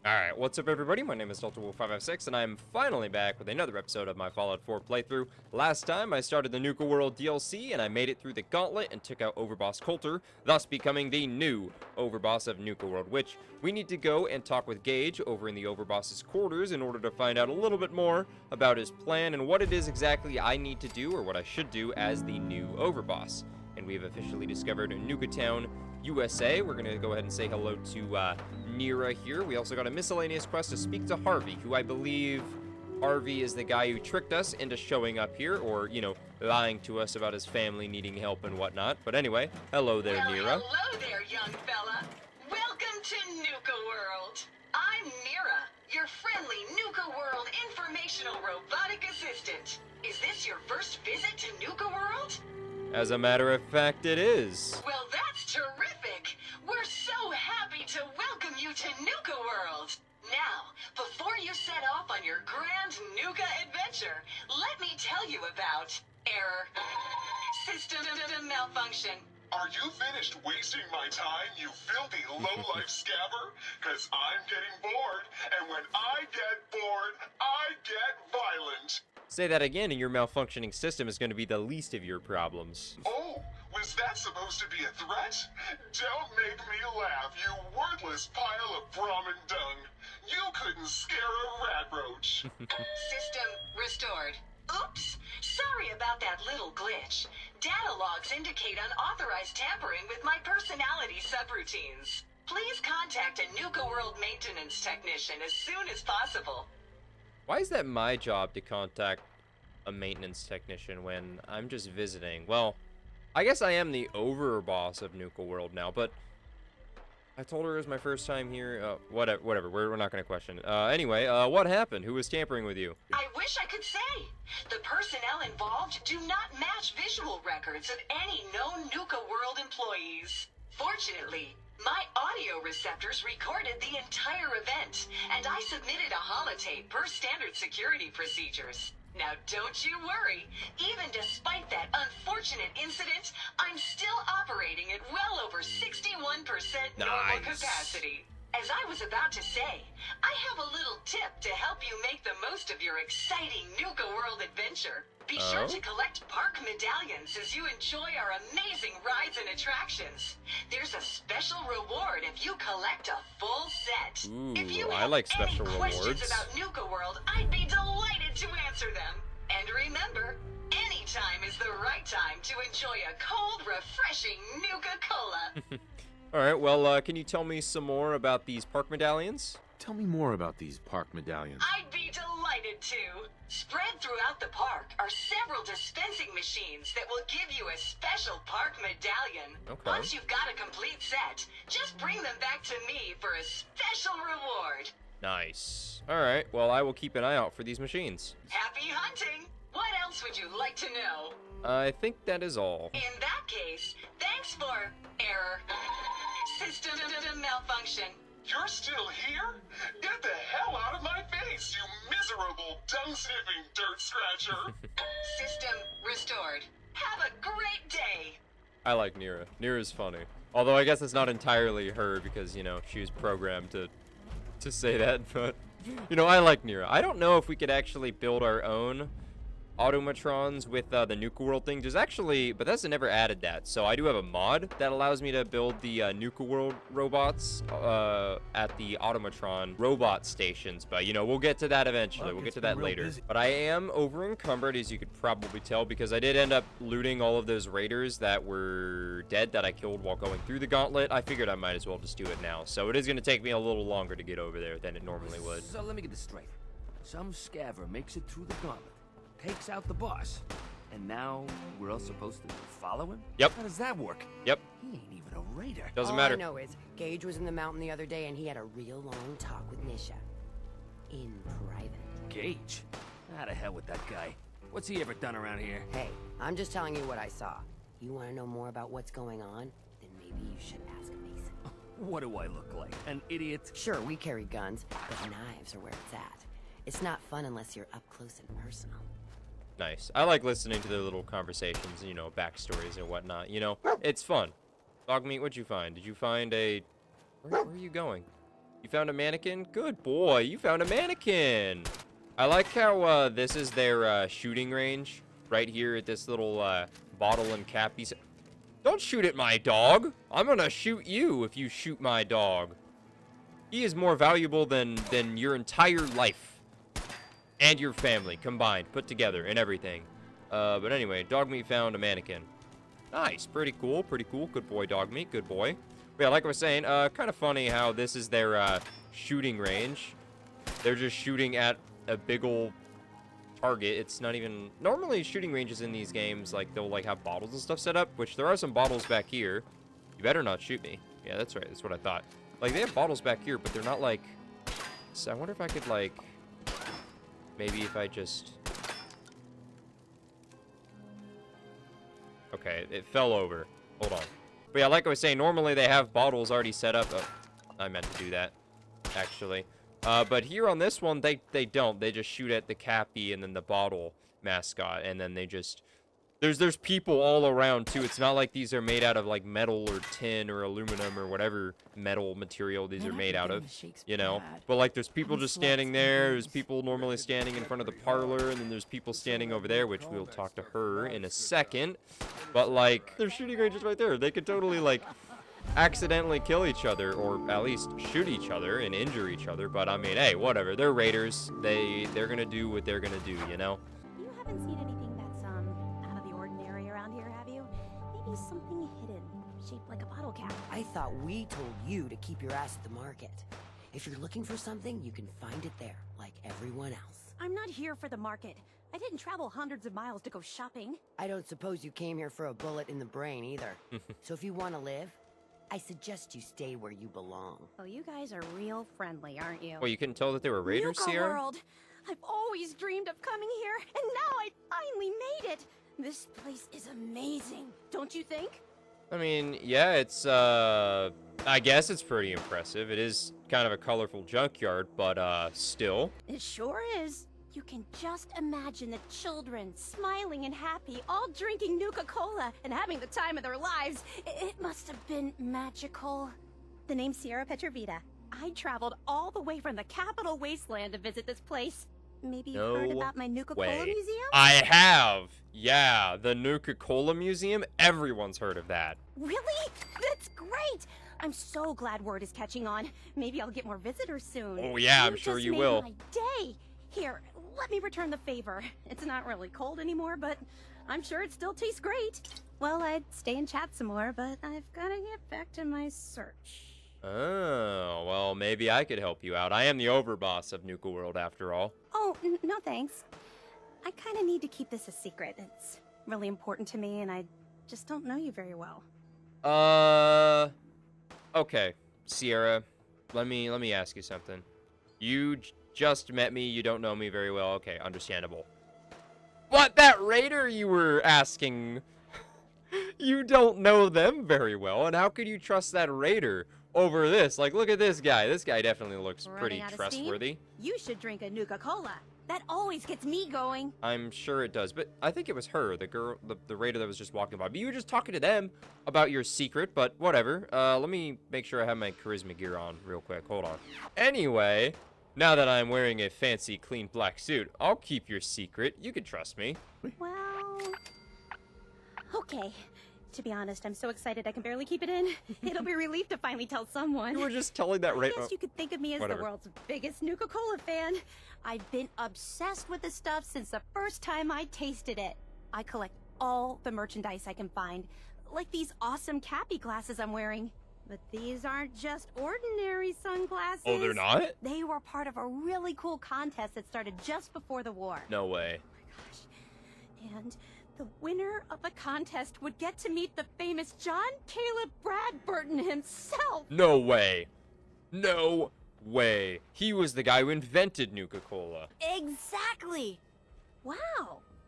Alright, what's up everybody? My name is DeltaWolf556 and I'm finally back with another episode of my Fallout 4 playthrough. Last time I started the Nuka-World DLC and I made it through the gauntlet and took out Overboss Coulter, thus becoming the new Overboss of Nuka-World, which we need to go and talk with Gage over in the Overboss's quarters in order to find out a little bit more about his plan and what it is exactly I need to do or what I should do as the new Overboss. And we've officially discovered Nuka-Town, USA. We're gonna go ahead and say hello to Nira here. We also got a miscellaneous quest to speak to Harvey, who I believe Harvey is the guy who tricked us into showing up here, or, you know, lying to us about his family needing help and whatnot. But anyway, hello there, Nira. Hello there, young fella. Welcome to Nuka-World. I'm Nira, your friendly Nuka-World informational robotic assistant. Is this your first visit to Nuka-World? As a matter of fact, it is. Well, that's terrific. We're so happy to welcome you to Nuka-World. Now, before you set off on your grand Nuka adventure, let me tell you about error, system malfunction. Are you finished wasting my time, you filthy low-life scabber? Cause I'm getting bored, and when I get bored, I get violent. Say that again and your malfunctioning system is going to be the least of your problems. Oh, was that supposed to be a threat? Don't make me laugh, you worthless pile of Brahmin dung. You couldn't scare a rat roach. System restored. Oops! Sorry about that little glitch. Data logs indicate unauthorized tampering with my personality subroutines. Please contact a Nuka-World maintenance technician as soon as possible. Why is that my job to contact a maintenance technician when I'm just visiting? Well, I guess I am the overboss of Nuka-World now, but I told her it was my first time here. Whatever. We're not going to question it. Anyway, what happened? Who was tampering with you? I wish I could say. The personnel involved do not match visual records of any known Nuka-World employees. Fortunately, my audio receptors recorded the entire event, and I submitted a holotape per standard security procedures. Now don't you worry, even despite that unfortunate incident, I'm still operating at well over 61% normal capacity. As I was about to say, I have a little tip to help you make the most of your exciting Nuka-World adventure. Be sure to collect park medallions as you enjoy our amazing rides and attractions. There's a special reward if you collect a full set. Ooh, if you I have like special any rewards. questions about Nuka-World, I'd be delighted to answer them. And remember, any time is the right time to enjoy a cold, refreshing Nuka-Cola. Alright, well, can you tell me some more about these park medallions? Tell me more about these park medallions. I'd be delighted to. Spread throughout the park are several dispensing machines that will give you a special park medallion. Okay. Once you've got a complete set, just bring them back to me for a special reward. Nice. Alright, well, I will keep an eye out for these machines. Happy hunting! What else would you like to know? I think that is all. In that case, thanks for error. System malfunction. You're still here? Get the hell out of my face, you miserable, dung-sniffing dirt scratcher. System restored. Have a great day. I like Nira. Nira's funny. Although I guess it's not entirely her because, you know, she was programmed to say that, but, you know, I like Nira. I don't know if we could actually build our own automatrons with the Nuka-World thing. There's actually, Bethesda never added that, so I do have a mod that allows me to build the Nuka-World robots at the automatron robot stations, but you know, we'll get to that eventually. We'll get to that later. But I am over encumbered, as you could probably tell, because I did end up looting all of those raiders that were dead that I killed while going through the gauntlet. I figured I might as well just do it now, so it is going to take me a little longer to get over there than it normally would. So let me get this straight. Some scaver makes it through the gauntlet, takes out the boss, and now we're all supposed to follow him? Yep. How does that work? Yep. He ain't even a raider. Doesn't matter. All I know is Gage was in the mountain the other day and he had a real long talk with Nisha. In private. Gage? How the hell with that guy? What's he ever done around here? Hey, I'm just telling you what I saw. You want to know more about what's going on? Then maybe you should ask Mason. What do I look like? An idiot? Sure, we carry guns, but knives are where it's at. It's not fun unless you're up close and personal. Nice. I like listening to their little conversations, you know, backstories and whatnot. You know, it's fun. Dogmeat, what'd you find? Did you find a... Where are you going? You found a mannequin? Good boy, you found a mannequin. I like how this is their shooting range right here at this little bottle and Cappy. Don't shoot at my dog. I'm gonna shoot you if you shoot my dog. He is more valuable than your entire life and your family combined, put together, and everything. But anyway, dog meat found a mannequin. Nice, pretty cool, pretty cool. Good boy, dog meat, good boy. But yeah, like I was saying, kind of funny how this is their shooting range. They're just shooting at a big ol' target. It's not even... Normally, shooting ranges in these games, like, they'll, like, have bottles and stuff set up, which there are some bottles back here. You better not shoot me. Yeah, that's right. That's what I thought. Like, they have bottles back here, but they're not, like... So I wonder if I could, like... Maybe if I just... Okay, it fell over. Hold on. But yeah, like I was saying, normally they have bottles already set up. Oh, I meant to do that, actually. But here on this one, they don't. They just shoot at the Cappy and then the bottle mascot, and then they just... There's people all around, too. It's not like these are made out of, like, metal or tin or aluminum or whatever metal material these are made out of, you know? But, like, there's people just standing there. There's people normally standing in front of the parlor, and then there's people standing over there, which we'll talk to her in a second. But, like, their shooting ranges right there. They could totally, like, accidentally kill each other, or at least shoot each other and injure each other. But, I mean, hey, whatever. They're raiders. They're gonna do what they're gonna do, you know? You haven't seen anything that's, out of the ordinary around here, have you? Maybe something hidden, shaped like a bottle cap. I thought we told you to keep your ass at the market. If you're looking for something, you can find it there, like everyone else. I'm not here for the market. I didn't travel hundreds of miles to go shopping. I don't suppose you came here for a bullet in the brain either. So if you want to live, I suggest you stay where you belong. Oh, you guys are real friendly, aren't you? Well, you couldn't tell that they were raiders, Sierra? Nuka-World! I've always dreamed of coming here, and now I finally made it! This place is amazing, don't you think? I mean, yeah, it's, I guess it's pretty impressive. It is kind of a colorful junkyard, but, still. It sure is. You can just imagine the children, smiling and happy, all drinking Nuka-Cola and having the time of their lives. It must have been magical. The name's Sierra Petrovita. I traveled all the way from the capital wasteland to visit this place. Maybe you've heard about my Nuka-Cola museum? I have! Yeah, the Nuka-Cola museum. Everyone's heard of that. Really? That's great! I'm so glad word is catching on. Maybe I'll get more visitors soon. Oh yeah, I'm sure you will. My day. Here, let me return the favor. It's not really cold anymore, but I'm sure it still tastes great. Well, I'd stay and chat some more, but I've gotta get back to my search. Oh, well, maybe I could help you out. I am the Overboss of Nuka-World, after all. Oh, no thanks. I kind of need to keep this a secret. It's really important to me, and I just don't know you very well. Okay, Sierra, let me ask you something. You just met me, you don't know me very well. Okay, understandable. What, that raider you were asking? You don't know them very well, and how could you trust that raider over this? Like, look at this guy. This guy definitely looks pretty trustworthy. You should drink a Nuka-Cola. That always gets me going. I'm sure it does, but I think it was her, the girl, the raider that was just walking by. But you were just talking to them about your secret, but whatever. Let me make sure I have my charisma gear on real quick. Hold on. Anyway, now that I'm wearing a fancy, clean black suit, I'll keep your secret. You can trust me. Well, okay. To be honest, I'm so excited I can barely keep it in. It'll be a relief to finally tell someone. You were just telling that right. I guess you could think of me as the world's biggest Nuka-Cola fan. I've been obsessed with the stuff since the first time I tasted it. I collect all the merchandise I can find, like these awesome Cappy glasses I'm wearing. But these aren't just ordinary sunglasses. Oh, they're not? They were part of a really cool contest that started just before the war. No way. Oh my gosh. And the winner of the contest would get to meet the famous John Caleb Bradburton himself. No way. No way. He was the guy who invented Nuka-Cola. Exactly. Wow.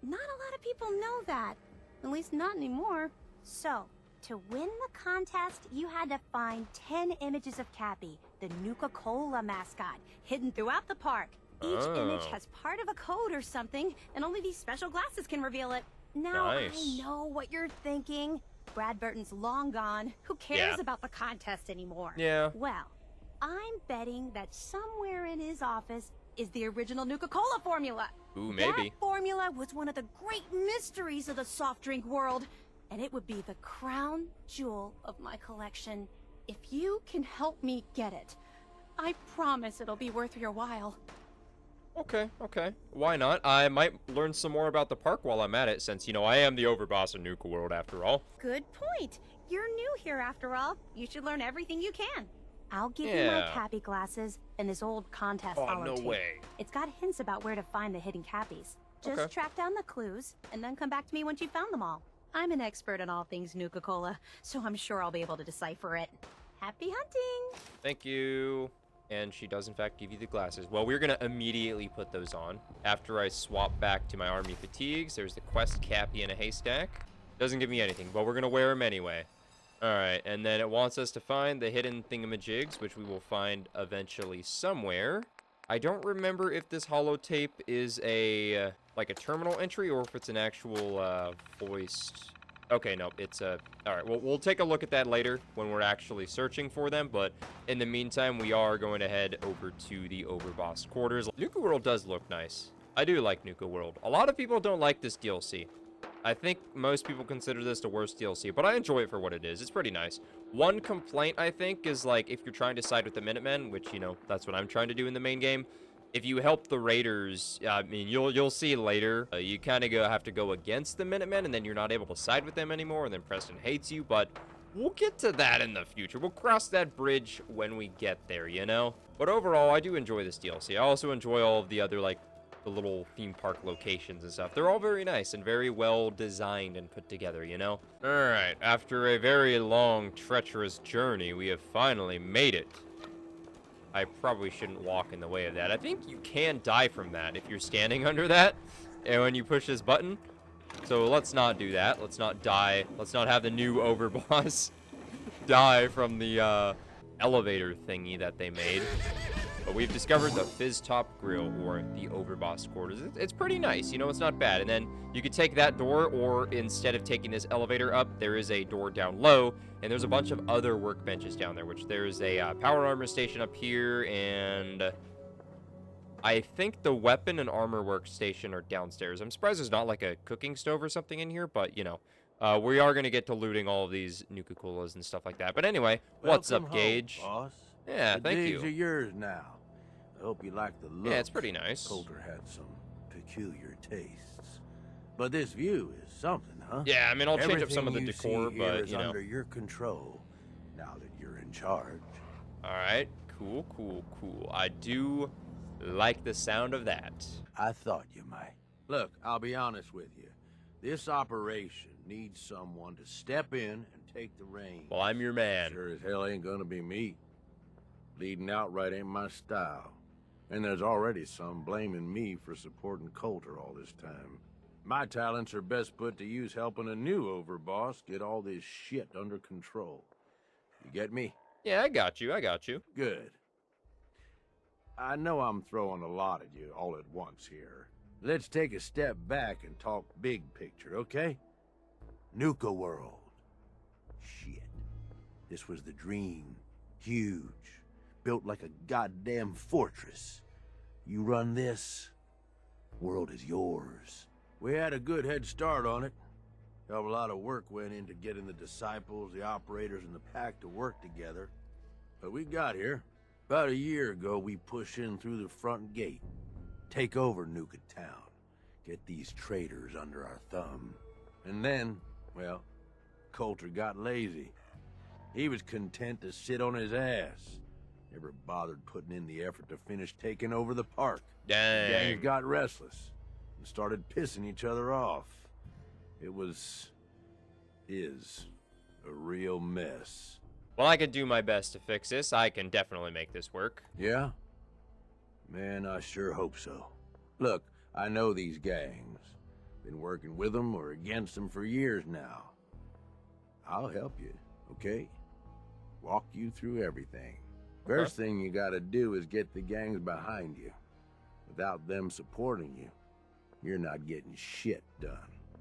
Not a lot of people know that. At least not anymore. So, to win the contest, you had to find 10 images of Cappy, the Nuka-Cola mascot, hidden throughout the park. Each image has part of a code or something, and only these special glasses can reveal it. Now, nice. I know what you're thinking. Bradburton's long gone. Who cares about the contest anymore? Yeah. Well, I'm betting that somewhere in his office is the original Nuka-Cola formula. Ooh, maybe. That formula was one of the great mysteries of the soft drink world, and it would be the crown jewel of my collection. If you can help me get it, I promise it'll be worth your while. Okay, okay. Why not? I might learn some more about the park while I'm at it, since, you know, I am the overboss of Nuka-World after all. Good point. You're new here after all. You should learn everything you can. I'll give you my Cappy glasses and this old contest no tape. way. It's got hints about where to find the hidden Cappies. Just track down the clues, and then come back to me once you've found them all. I'm an expert in all things Nuka-Cola, so I'm sure I'll be able to decipher it. Happy hunting! Thank you. And she does, in fact, give you the glasses. Well, we're going to immediately put those on. After I swap back to my army fatigues, there's the quest Cappy in a haystack. Doesn't give me anything, but we're going to wear them anyway. Alright, and then it wants us to find the hidden thingamajigs, which we will find eventually somewhere. I don't remember if this holotape is a, like a terminal entry, or if it's an actual, voiced... Okay, no, it's a... Alright, well, we'll take a look at that later when we're actually searching for them, but in the meantime, we are going to head over to the Overboss quarters. Nuka-World does look nice. I do like Nuka-World. A lot of people don't like this DLC. I think most people consider this the worst DLC, but I enjoy it for what it is. It's pretty nice. One complaint, I think, is, like, if you're trying to side with the Minutemen, which, you know, that's what I'm trying to do in the main game, if you help the Raiders, I mean, you'll see later, you kind of have to go against the Minutemen, and then you're not able to side with them anymore, and then Preston hates you, but we'll get to that in the future. We'll cross that bridge when we get there, you know? But overall, I do enjoy this DLC. I also enjoy all of the other, like, the little theme park locations and stuff. They're all very nice and very well designed and put together, you know? Alright, after a very long, treacherous journey, we have finally made it. I probably shouldn't walk in the way of that. I think you can die from that if you're standing under that and when you push this button. So let's not do that. Let's not die. Let's not have the new Overboss die from the elevator thingy that they made. But we've discovered the Fizz Top Grill, or the Overboss quarters. It's pretty nice, you know, it's not bad. And then you could take that door, or instead of taking this elevator up, there is a door down low, and there's a bunch of other workbenches down there, which there's a power armor station up here, and I think the weapon and armor workstation are downstairs. I'm surprised there's not like a cooking stove or something in here, but, you know, we are going to get to looting all of these Nuka-Colas and stuff like that. But anyway, what's up, Gage? Boss. Yeah, thank you. The digs are yours now. I hope you like the look. Yeah, it's pretty nice. Coulter had some peculiar tastes. But this view is something, huh? Yeah, I mean, I'll change up some of the Everything you decor, see here but, is you know. under your control, now that you're in charge. Alright, cool, cool, cool. I do like the sound of that. I thought you might. Look, I'll be honest with you. This operation needs someone to step in and take the reins. Well, I'm your man. Sure as hell ain't gonna be me. Leading outright ain't my style. And there's already some blaming me for supporting Coulter all this time. My talents are best put to use helping a new overboss get all this shit under control. You get me? Yeah, I got you, I got you. Good. I know I'm throwing a lot at you all at once here. Let's take a step back and talk big picture, okay? Nuka-World. Shit. This was the dream. Huge. Built like a goddamn fortress. You run this, world is yours. We had a good head start on it. A lot of work went into getting the disciples, the operators, and the pack to work together. But we got here. About a year ago, we pushed in through the front gate. Take over Nuka-Town. Get these traitors under our thumb. And then, well, Coulter got lazy. He was content to sit on his ass. Never bothered putting in the effort to finish taking over the park. Dang. The gangs got restless and started pissing each other off. It is a real mess. Well, I could do my best to fix this. I can definitely make this work. Yeah? Man, I sure hope so. Look, I know these gangs. Been working with them or against them for years now. I'll help you, okay? Walk you through everything. First thing you gotta do is get the gangs behind you. Without them supporting you, you're not getting shit done.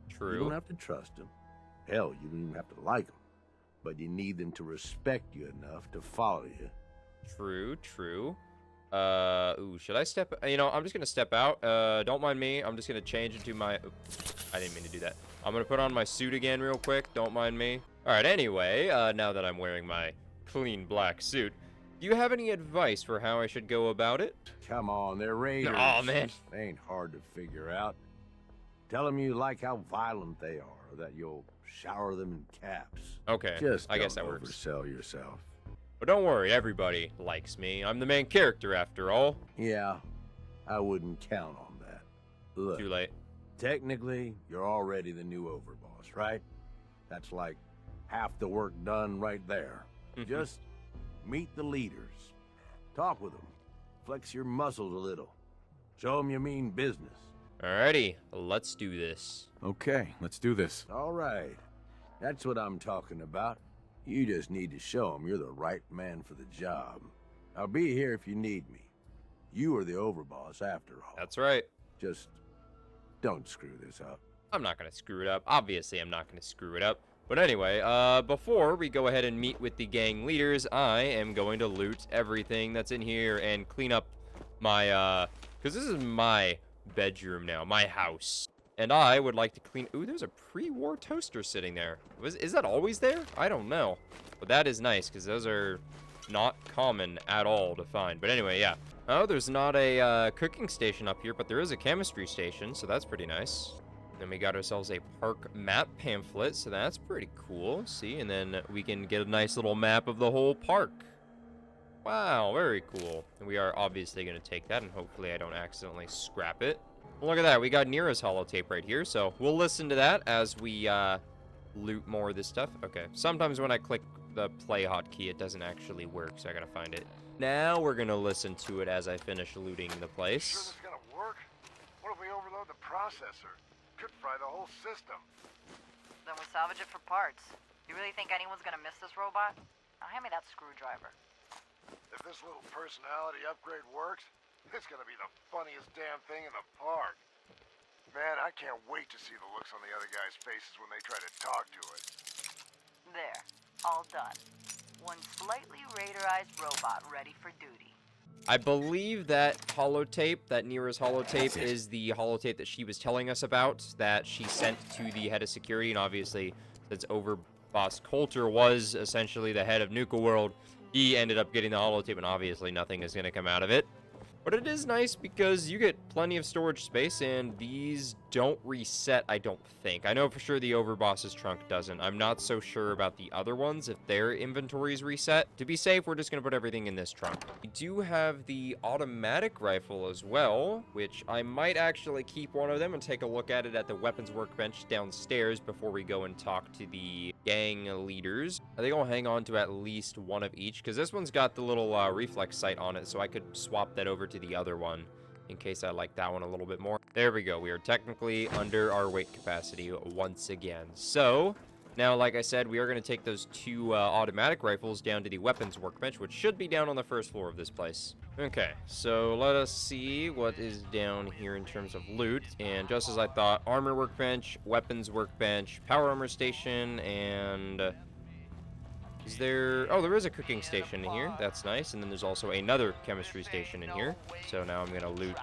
True. You don't have to trust them. Hell, you don't even have to like them. But you need them to respect you enough to follow you True, true. Ooh, should I step? You know, I'm just gonna step out. Don't mind me. I'm just gonna change into my... Oops, I didn't mean to do that. I'm gonna put on my suit again real quick. Don't mind me. All right, anyway, now that I'm wearing my clean black suit, do you have any advice for how I should go about it? Come on, they're raiders. Aw, man. They ain't hard to figure out. Tell them you like how violent they are, that you'll shower them in caps. Okay, Just I guess that don't works. oversell yourself. But don't worry, everybody likes me. I'm the main character after all. Yeah, I wouldn't count on that. Look, Too late. technically, you're already the new Overboss, right? That's like half the work done right there. Just meet the leaders. Talk with them. Flex your muscles a little. Show them you mean business. Alrighty, let's do this. Okay, let's do this. All right. That's what I'm talking about. You just need to show them you're the right man for the job. I'll be here if you need me. You are the Overboss after all. That's right. Just don't screw this up. I'm not gonna screw it up. Obviously, I'm not gonna screw it up. But anyway, before we go ahead and meet with the gang leaders, I am going to loot everything that's in here and clean up my, because this is my bedroom now, my house. And I would like to clean... Ooh, there's a pre-war toaster sitting there. Is that always there? I don't know. But that is nice, because those are not common at all to find. But anyway, yeah. Oh, there's not a cooking station up here, but there is a chemistry station, so that's pretty nice. Then we got ourselves a park map pamphlet, so that's pretty cool. See, and then we can get a nice little map of the whole park. Wow, very cool. And we are obviously going to take that, and hopefully I don't accidentally scrap it. Look at that, we got Nira's holotape right here, so we'll listen to that as we loot more of this stuff. Okay, sometimes when I click the play hotkey, it doesn't actually work, so I gotta find it. Now we're gonna listen to it as I finish looting the Sure place. this is gonna work? What if we overload the processor? Could fry the whole system. Then we'll salvage it for parts. You really think anyone's gonna miss this robot? Now hand me that screwdriver. If this little personality upgrade works, it's gonna be the funniest damn thing in the park. Man, I can't wait to see the looks on the other guys' faces when they try to talk to it. There. All done. One slightly raiderized robot ready for duty. I believe that holotape, that Nira's holotape, is the holotape that she was telling us about, that she sent to the head of security, and obviously, since Overboss Coulter was essentially the head of Nuka-World, he ended up getting the holotape, and obviously nothing is going to come out of it. But it is nice because you get plenty of storage space, and these don't reset, I don't think. I know for sure the Overboss's trunk doesn't. I'm not so sure about the other ones, if their inventories reset. To be safe, we're just going to put everything in this trunk. We do have the automatic rifle as well, which I might actually keep one of them and take a look at it at the weapons workbench downstairs before we go and talk to the gang leaders. I think I'll hang on to at least one of each, because this one's got the little reflex sight on it, so I could swap that over to the other one in case I like that one a little bit more. There we go. We are technically under our weight capacity once again. So now, like I said, we are going to take those two automatic rifles down to the weapons workbench, which should be down on the first floor of this place. Okay, so let us see what is down here in terms of loot. And just as I thought, armor workbench, weapons workbench, power armor station, and is there... Oh, there is a cooking station in here. That's nice. And then there's also another chemistry station in here. So now I'm going to loot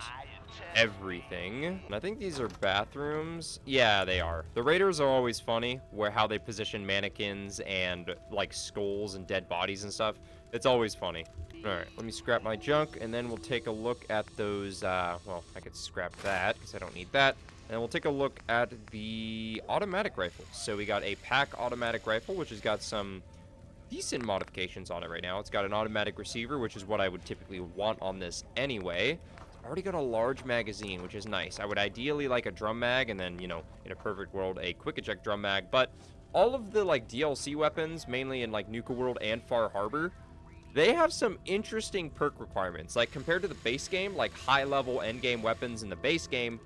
everything. And I think these are bathrooms. Yeah, they are. The raiders are always funny, where how they position mannequins and, like, skulls and dead bodies and stuff. It's always funny. Alright, let me scrap my junk, and then we'll take a look at those, well, I could scrap that, because I don't need that. And we'll take a look at the automatic rifles. So we got a pack automatic rifle, which has got some decent modifications on it right now. It's got an automatic receiver, which is what I would typically want on this anyway. It's already got a large magazine, which is nice. I would ideally like a drum mag, and then, you know, in a perfect world, a quick eject drum mag. But all of the, like, DLC weapons, mainly in, like, Nuka-World and Far Harbor, they have some interesting perk requirements. Like, compared to the base game, like, high-level endgame weapons in the base game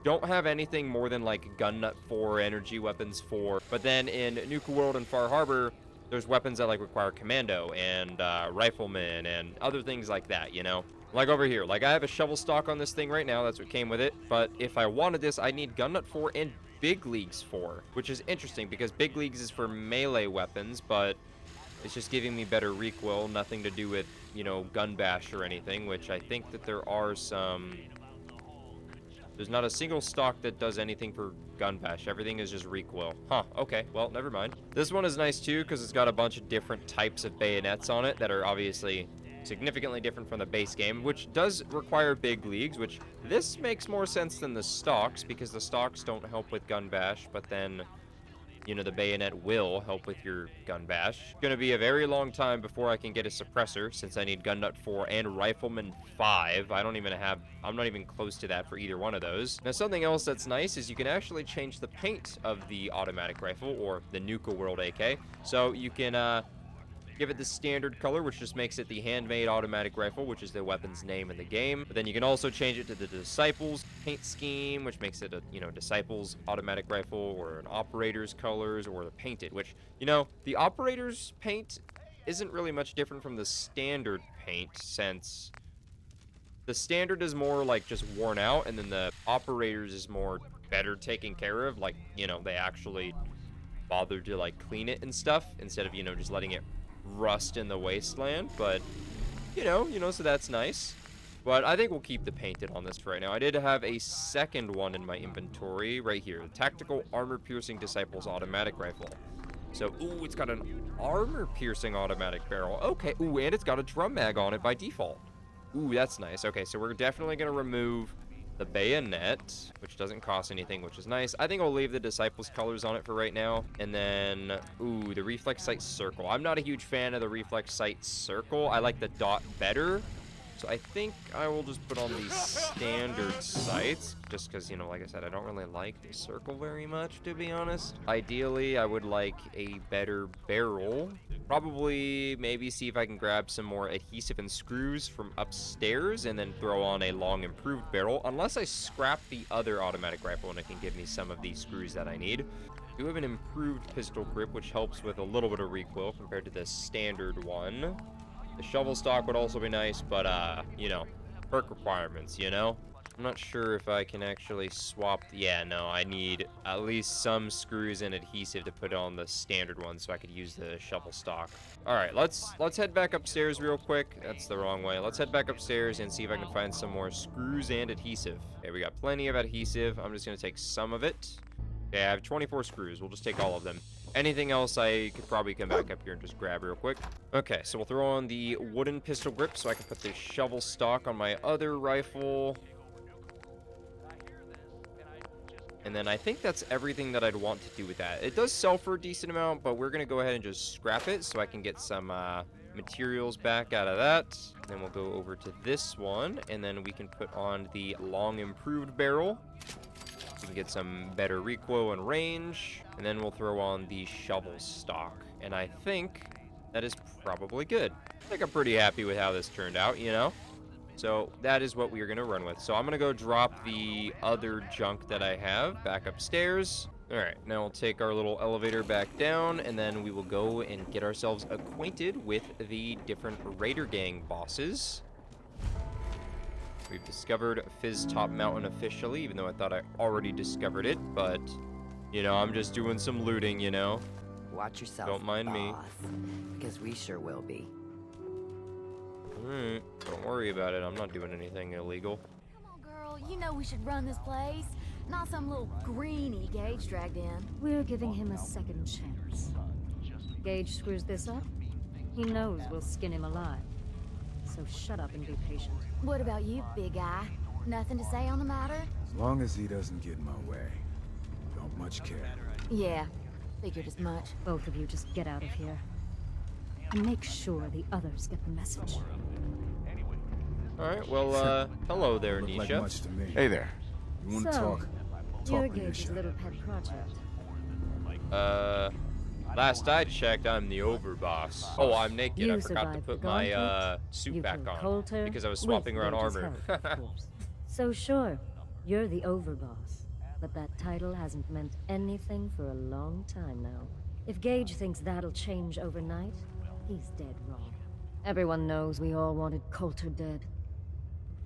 don't have anything more than, like, Gun Nut 4, Energy Weapons 4. But then in Nuka-World and Far Harbor, there's weapons that, like, require commando and riflemen and other things like that, you know? Like over here, like, I have a shovel stock on this thing right now. That's what came with it. But if I wanted this, I need Gun Nut 4 and Big Leagues 4, which is interesting because Big Leagues is for melee weapons, but It's just giving me better recoil, nothing to do with, you know, gun bash or anything, which I think that there are some... There's not a single stock that does anything for gun bash. Everything is just recoil. Huh, okay, well, never mind. This one is nice too, because it's got a bunch of different types of bayonets on it that are obviously significantly different from the base game, which does require big leagues, which this makes more sense than the stocks, because the stocks don't help with gun bash, but then, you know, the bayonet will help with your gun bash. Gonna be a very long time before I can get a suppressor, since I need gun nut 4 and rifleman 5. I'm not even close to that for either one of those. Now, something else that's nice is you can actually change the paint of the automatic rifle, or the Nuka-World AK. So you can, give it the standard color, which just makes it the handmade automatic rifle, which is the weapon's name in the game. But then you can also change it to the Disciples paint scheme, which makes it a, you know, Disciples automatic rifle, or an Operator's colors, or the painted, which, you know, the Operator's paint isn't really much different from the standard paint, since the standard is more like just worn out, and then the Operator's is more better taken care of, like, you know, they actually bothered to like clean it and stuff, instead of, you know, just letting it rust in the wasteland. But you know, so that's nice. But I think we'll keep the painted on this for right now. I did have a second one in my inventory right here, tactical armor piercing Disciples automatic rifle. So ooh, it's got an armor piercing automatic barrel. Okay, ooh, and it's got a drum mag on it by default. Ooh, that's nice. Okay, so we're definitely gonna remove the bayonet, which doesn't cost anything, which is nice. I think I'll leave the Disciples colors on it for right now. And then, ooh, the reflex sight circle. I'm not a huge fan of the reflex sight circle. I like the dot better. So I think I will just put on the standard sights, just because, you know, like I said, I don't really like the circle very much, to be honest. Ideally, I would like a better barrel. Probably maybe see if I can grab some more adhesive and screws from upstairs, and then throw on a long improved barrel, unless I scrap the other automatic rifle and it can give me some of these screws that I need. I do have an improved pistol grip, which helps with a little bit of recoil compared to the standard one. The shovel stock would also be nice, but, you know, perk requirements, you know? I'm not sure if I can actually swap... Yeah, no, I need at least some screws and adhesive to put on the standard one so I could use the shovel stock. Alright, let's head back upstairs real quick. That's the wrong way. Let's head back upstairs and see if I can find some more screws and adhesive. Okay, we got plenty of adhesive. I'm just going to take some of it. Okay, I have 24 screws. We'll just take all of them. Anything else I could probably come back up here and just grab real quick. Okay, so we'll throw on the wooden pistol grip so I can put the shovel stock on my other rifle. And then I think that's everything that I'd want to do with that. It does sell for a decent amount, but we're going to go ahead and just scrap it so I can get some materials back out of that. Then we'll go over to this one, and then we can put on the long improved barrel. We can get some better recoil and range, and then we'll throw on the shovel stock. And I think that is probably good. I think I'm pretty happy with how this turned out, you know? So that is what we are going to run with. So I'm going to go drop the other junk that I have back upstairs. All right, now we'll take our little elevator back down, and then we will go and get ourselves acquainted with the different Raider Gang bosses. We've discovered Fizz Top Mountain officially, even though I thought I already discovered it, but, you know, I'm just doing some looting, you know? Watch yourself, Don't mind me. Because we sure will be. Alright, don't worry about it. I'm not doing anything illegal. Come on, girl. You know we should run this place. Not some little greenie Gage dragged in. We're giving him a second chance. Gage screws this up, he knows we'll skin him alive. So shut up and be patient. What about you, big guy? Nothing to say on the matter? As long as he doesn't get in my way. Don't much care. Yeah, figured as much. Both of you just get out of here. And make sure the others get the message. Alright, well, hello there, Look Nisha. like much to me. Hey there. You want to So, talk? You're Talk, Gage's Nisha. little pet project. Last I checked, I'm the Overboss. Oh, I'm naked. You I forgot to survived put the my, gauntlet. suit You back killed on. Coulter Because I was with swapping around Gage's armor. help, of course. So sure, you're the Overboss. But that title hasn't meant anything for a long time now. If Gage thinks that'll change overnight, he's dead wrong. Everyone knows we all wanted Coulter dead.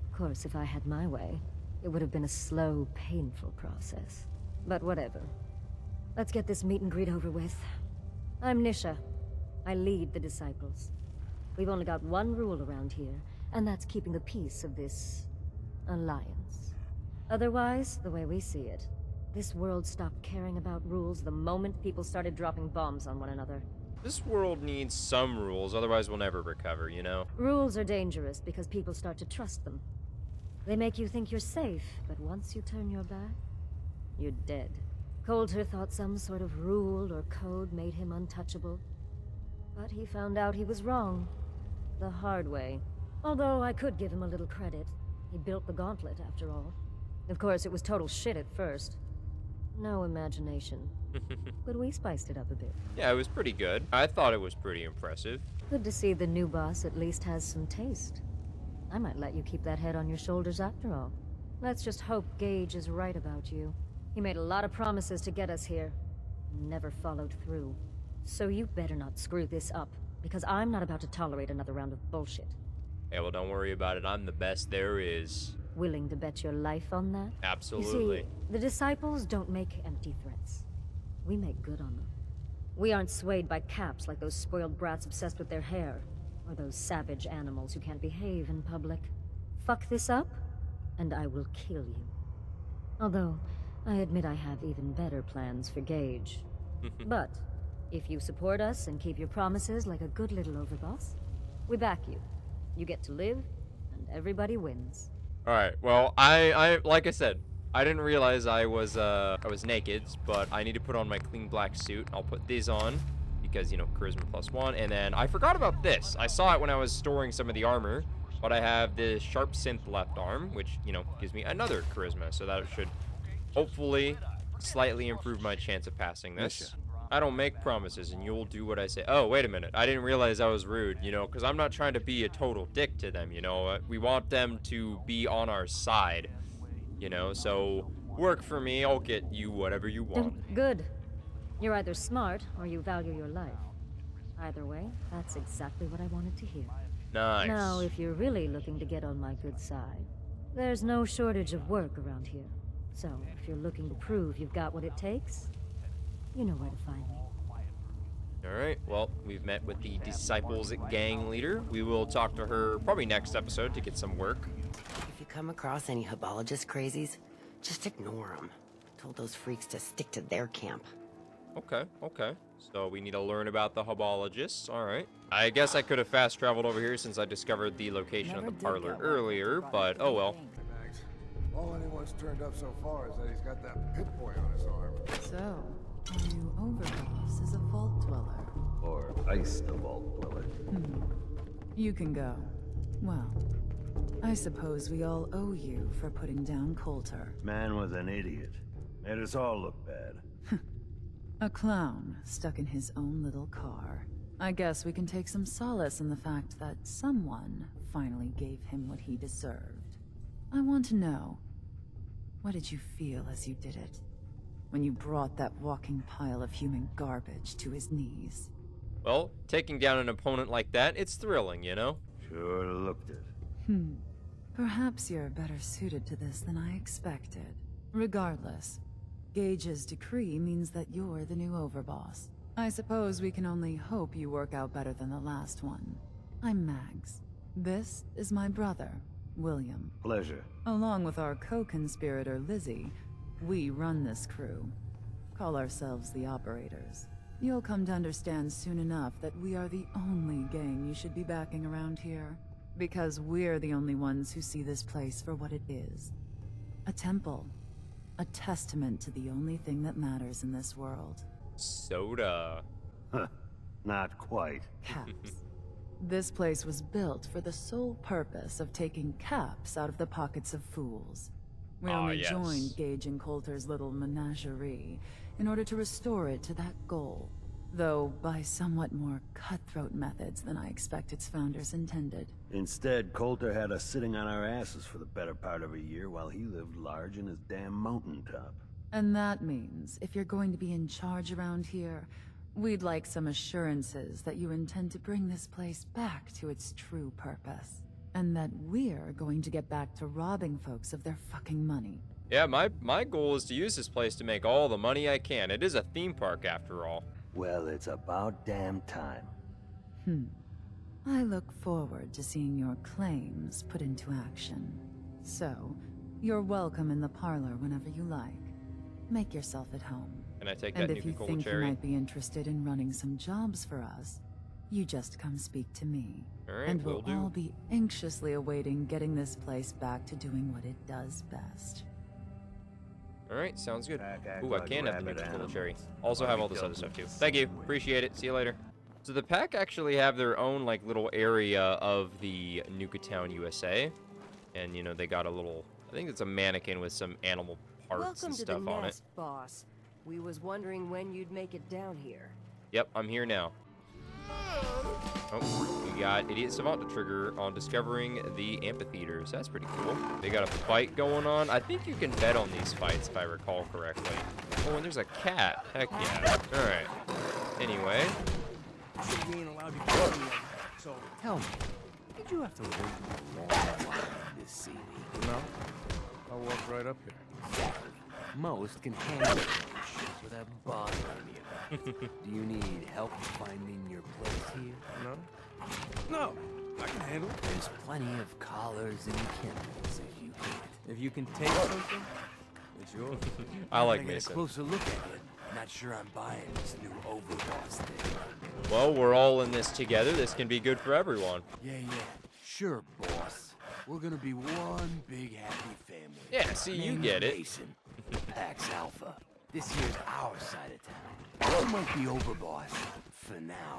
Of course, if I had my way, it would have been a slow, painful process. But whatever. Let's get this meet and greet over with. I'm Nisha. I lead the disciples. We've only got one rule around here, and that's keeping the peace of this alliance. Otherwise, the way we see it, this world stopped caring about rules the moment people started dropping bombs on one another. This world needs some rules, otherwise we'll never recover, you know? Rules are dangerous because people start to trust them. They make you think you're safe, but once you turn your back, you're dead. Coulter thought some sort of rule or code made him untouchable. But he found out he was wrong. The hard way. Although I could give him a little credit. He built the gauntlet, after all. Of course, it was total shit at first. No imagination. But we spiced it up a bit. Yeah, it was pretty good. I thought it was pretty impressive. Good to see the new boss at least has some taste. I might let you keep that head on your shoulders after all. Let's just hope Gage is right about you. He made a lot of promises to get us here. Never followed through. So you better not screw this up, because I'm not about to tolerate another round of bullshit. Hey, well, don't worry about it. I'm the best there is. Willing to bet your life on that? Absolutely. You see, the disciples don't make empty threats. We make good on them. We aren't swayed by caps like those spoiled brats obsessed with their hair, or those savage animals who can't behave in public. Fuck this up, and I will kill you. Although, I admit I have even better plans for Gage. But, if you support us and keep your promises like a good little overboss, we back you. You get to live, and everybody wins. Alright, well, I like I said, I didn't realize I was naked, but I need to put on my clean black suit. I'll put these on, because, you know, charisma +1, and then I forgot about this. I saw it when I was storing some of the armor, but I have the sharp synth left arm, which, you know, gives me another charisma, so that should hopefully slightly improve my chance of passing this. I don't make promises, and you'll do what I say. Oh, wait a minute. I didn't realize I was rude, you know, because I'm not trying to be a total dick to them, you know. We want them to be on our side, you know, so work for me. I'll get you whatever you want. Good. You're either smart, or you value your life. Either way, that's exactly what I wanted to hear. Nice. Now, if you're really looking to get on my good side, there's no shortage of work around here. So, if you're looking to prove you've got what it takes, you know where to find me. Alright, well, we've met with the Disciples gang leader. We will talk to her probably next episode to get some work. If you come across any hebologist crazies, just ignore them. Told those freaks to stick to their camp. Okay, okay. So we need to learn about the hebologists. Alright. I guess I could have fast traveled over here since I discovered the location of the parlor earlier, but oh well. All anyone's turned up so far is that he's got that pit boy on his arm. So, our new Overboss is a vault dweller. Or iced a vault dweller. You can go. Well, I suppose we all owe you for putting down Coulter. Man was an idiot. Made us all look bad. A clown stuck in his own little car. I guess we can take some solace in the fact that someone finally gave him what he deserved. I want to know, what did you feel as you did it? When you brought that walking pile of human garbage to his knees? Well, taking down an opponent like that, it's thrilling, you know? Sure looked it. Perhaps you're better suited to this than I expected. Regardless, Gage's decree means that you're the new Overboss. I suppose we can only hope you work out better than the last one. I'm Mags. This is my brother, William. Pleasure. Along with our co-conspirator, Lizzie, we run this crew. Call ourselves the Operators. You'll come to understand soon enough that we are the only gang you should be backing around here. Because we're the only ones who see this place for what it is. A temple. A testament to the only thing that matters in this world. Soda. Huh. Not quite. Caps. This place was built for the sole purpose of taking caps out of the pockets of fools. We only joined Gage and Coulter's little menagerie in order to restore it to that goal. Though by somewhat more cutthroat methods than I expect its founders intended. Instead, Coulter had us sitting on our asses for the better part of a year while he lived large in his damn mountaintop. And that means, if you're going to be in charge around here, we'd like some assurances that you intend to bring this place back to its true purpose. And that we're going to get back to robbing folks of their fucking money. Yeah, my goal is to use this place to make all the money I can. It is a theme park after all. Well, it's about damn time. I look forward to seeing your claims put into action. So, you're welcome in the parlor whenever you like. Make yourself at home. Can I take And that if you Nuka-Cola think cherry? you might be interested in running some jobs for us, you just come speak to me. Alright, and will we'll do. all be anxiously awaiting getting this place back to doing what it does best. Alright, sounds good. Act Ooh, I like can have the rabbit Nuka-Cola cherry. animals. Also have all this other stuff too. Thank you. Appreciate it. See you later. So the pack actually have their own like little area of the Nuka-Town, USA. And you know, they got a little, I think it's a mannequin with some animal parts Welcome and to stuff the on it. nest, boss. We was wondering when you'd make it down here. Yep, I'm here now. Oh, we got Idiot Savant to trigger on discovering the amphitheaters. That's pretty cool. They got a fight going on. I think you can bet on these fights if I recall correctly. Oh, and there's a cat. Heck yeah. Alright. Anyway. We ain't allowed to go anywhere. So tell me, did you have to wait a long while to see me? No, I walked right up here. Most can handle this shit without bothering you. Do you need help finding your place here? No, I can handle it. There's plenty of collars and kennels if you can. If you can take something, it's yours. I like Get a Mason. closer look at it. Not sure I'm buying this new Overboss thing. Well, we're all in this together. This can be good for everyone. Yeah. Sure, boss. We're gonna be one big happy family. Yeah, see, you Name's get it. Mason, Pax Alpha. This here's our side of town. You might be Overboss for now,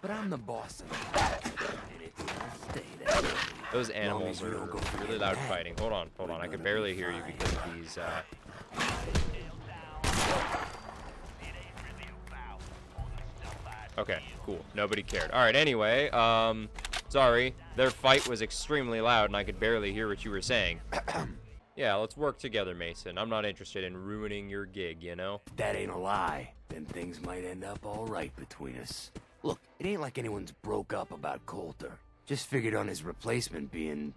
but I'm the boss of the pack, and it's gonna stay that way. Those animals Long as are we don't go really forget loud that, fighting. Hold on. I can barely hear you because of these, Okay, cool. Nobody cared. Alright, anyway, sorry. Their fight was extremely loud and I could barely hear what you were saying. Yeah, let's work together, Mason. I'm not interested in ruining your gig, you know? If that ain't a lie, then things might end up all right between us. Look, it ain't like anyone's broke up about Coulter. Just figured on his replacement being,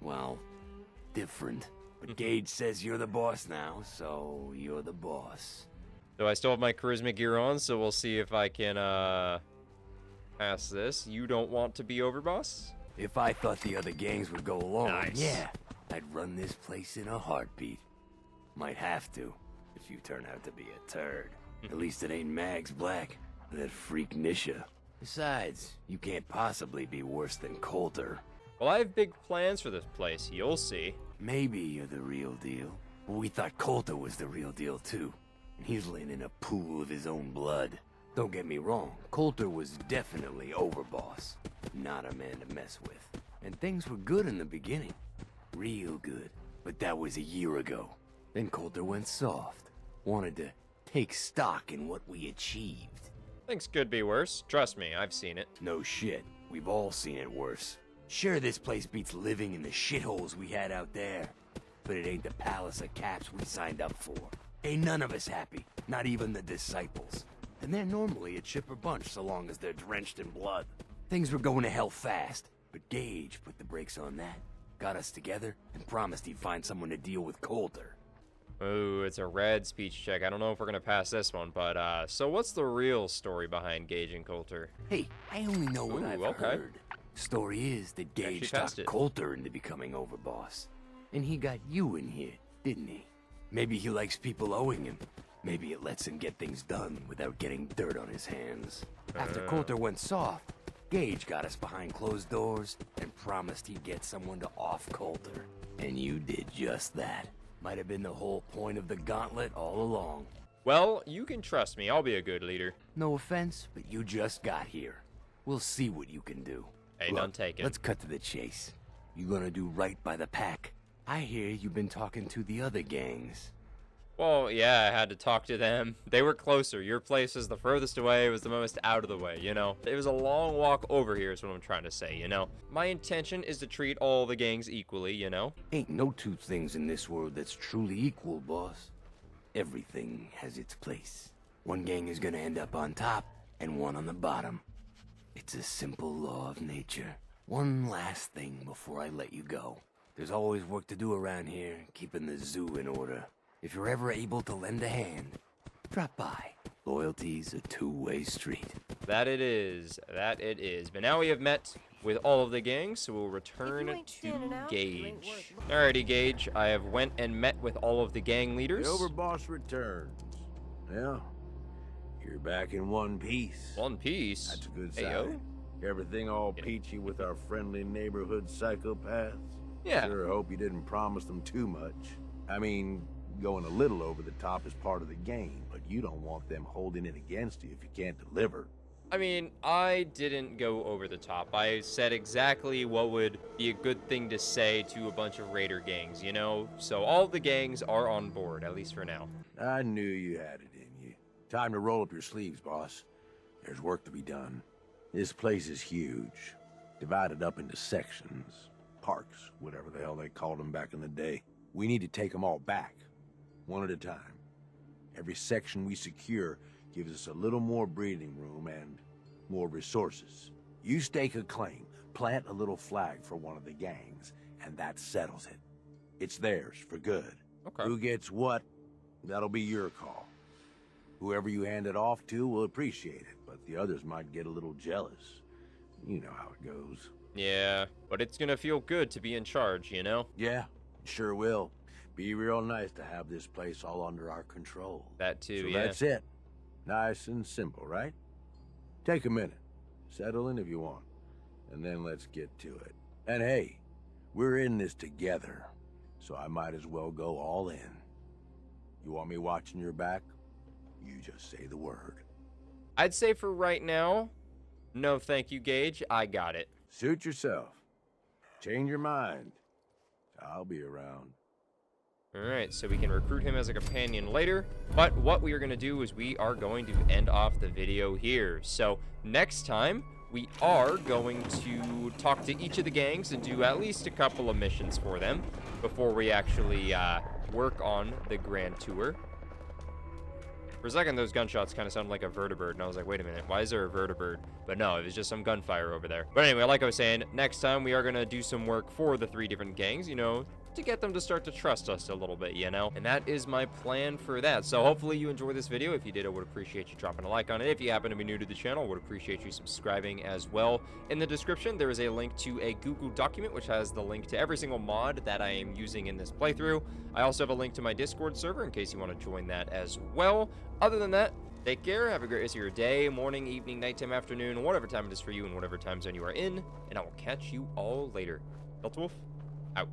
well, different. But Gage says you're the boss now, so you're the boss. So I still have my charisma gear on, so we'll see if I can, pass this. You don't want to be Overboss? If I thought the other gangs would go along, Nice. yeah, I'd run this place in a heartbeat. Might have to, if you turn out to be a turd. At least it ain't Mags Black, or that freak Nisha. Besides, you can't possibly be worse than Coulter. Well, I have big plans for this place. You'll see. Maybe you're the real deal, but we thought Coulter was the real deal too. And he's laying in a pool of his own blood. Don't get me wrong, Coulter was definitely Overboss. Not a man to mess with. And things were good in the beginning. Real good. But that was a year ago. Then Coulter went soft. Wanted to take stock in what we achieved. Things could be worse. Trust me, I've seen it. No shit. We've all seen it worse. Sure, this place beats living in the shitholes we had out there. But it ain't the palace of caps we signed up for. Ain't none of us happy. Not even the disciples. And they're normally a chipper bunch so long as they're drenched in blood. Things were going to hell fast. But Gage put the brakes on that. Got us together and promised he'd find someone to deal with Coulter. Ooh, it's a red speech check. I don't know if we're gonna pass this one, but, so what's the real story behind Gage and Coulter? Hey, I only know what Ooh, I've okay. heard. Story is that Gage Actually passed talked it. Coulter into becoming Overboss. And he got you in here, didn't he? Maybe he likes people owing him. Maybe it lets him get things done without getting dirt on his hands. After Coulter went soft, Gage got us behind closed doors and promised he'd get someone to off Coulter. And you did just that. Might have been the whole point of the gauntlet all along. Well, you can trust me. I'll be a good leader. No offense, but you just got here. We'll see what you can do. Hey, Look, none taken. let's cut to the chase. You gonna do right by the pack? I hear you've been talking to the other gangs. Well, yeah, I had to talk to them. They were closer. Your place is the furthest away. It was the most out of the way, you know? It was a long walk over here is what I'm trying to say, you know? My intention is to treat all the gangs equally, you know? Ain't no two things in this world that's truly equal, boss. Everything has its place. One gang is gonna end up on top, and one on the bottom. It's a simple law of nature. One last thing before I let you go. There's always work to do around here, keeping the zoo in order. If you're ever able to lend a hand, drop by. Loyalty's a two-way street. That it is. That it is. But now we have met with all of the gangs, so we'll return to Gage. Alrighty, Gage. I have went and met with all of the gang leaders. The Overboss returns. Yeah. You're back in one piece. One piece? That's a good Hey, sign. Everything all peachy with our friendly neighborhood psychopaths? Yeah. Sure hope you didn't promise them too much. I mean, going a little over the top is part of the game, but you don't want them holding it against you if you can't deliver. I mean, I didn't go over the top. I said exactly what would be a good thing to say to a bunch of raider gangs, you know? So all the gangs are on board, at least for now. I knew you had it in you. Time to roll up your sleeves, boss. There's work to be done. This place is huge, divided up into sections, parks, whatever the hell they called them back in the day. We need to take them all back, one at a time. Every section we secure gives us a little more breathing room and more resources. You stake a claim, plant a little flag for one of the gangs, and that settles it. It's theirs for good. Okay. Who gets what, that'll be your call. Whoever you hand it off to will appreciate it, but the others might get a little jealous. You know how it goes. Yeah, but it's gonna feel good to be in charge, you know? Yeah, sure will. Be real nice to have this place all under our control. That too, So yeah. that's it. Nice and simple, right? Take a minute. Settle in if you want. And then let's get to it. And hey, we're in this together, so I might as well go all in. You want me watching your back? You just say the word. I'd say for right now, no thank you, Gage. I got it. Suit yourself. Change your mind. I'll be around. Alright, so we can recruit him as a companion later, but what we are going to do is we are going to end off the video here. So next time, we are going to talk to each of the gangs and do at least a couple of missions for them before we actually work on the grand tour. For a second, those gunshots kind of sounded like a vertibird, and I was like, wait a minute, why is there a vertibird? But no, it was just some gunfire over there. But anyway, like I was saying, next time we are going to do some work for the 3 different gangs, you know, to get them to start to trust us a little bit, you know? And that is my plan for that. So hopefully you enjoyed this video. If you did, I would appreciate you dropping a like on it. If you happen to be new to the channel, I would appreciate you subscribing as well. In the description, there is a link to a Google document, which has the link to every single mod that I am using in this playthrough. I also have a link to my Discord server in case you want to join that as well. Other than that, take care, have a great rest of your day, morning, evening, nighttime, afternoon, whatever time it is for you and whatever time zone you are in, and I will catch you all later. Delta Wolf, out.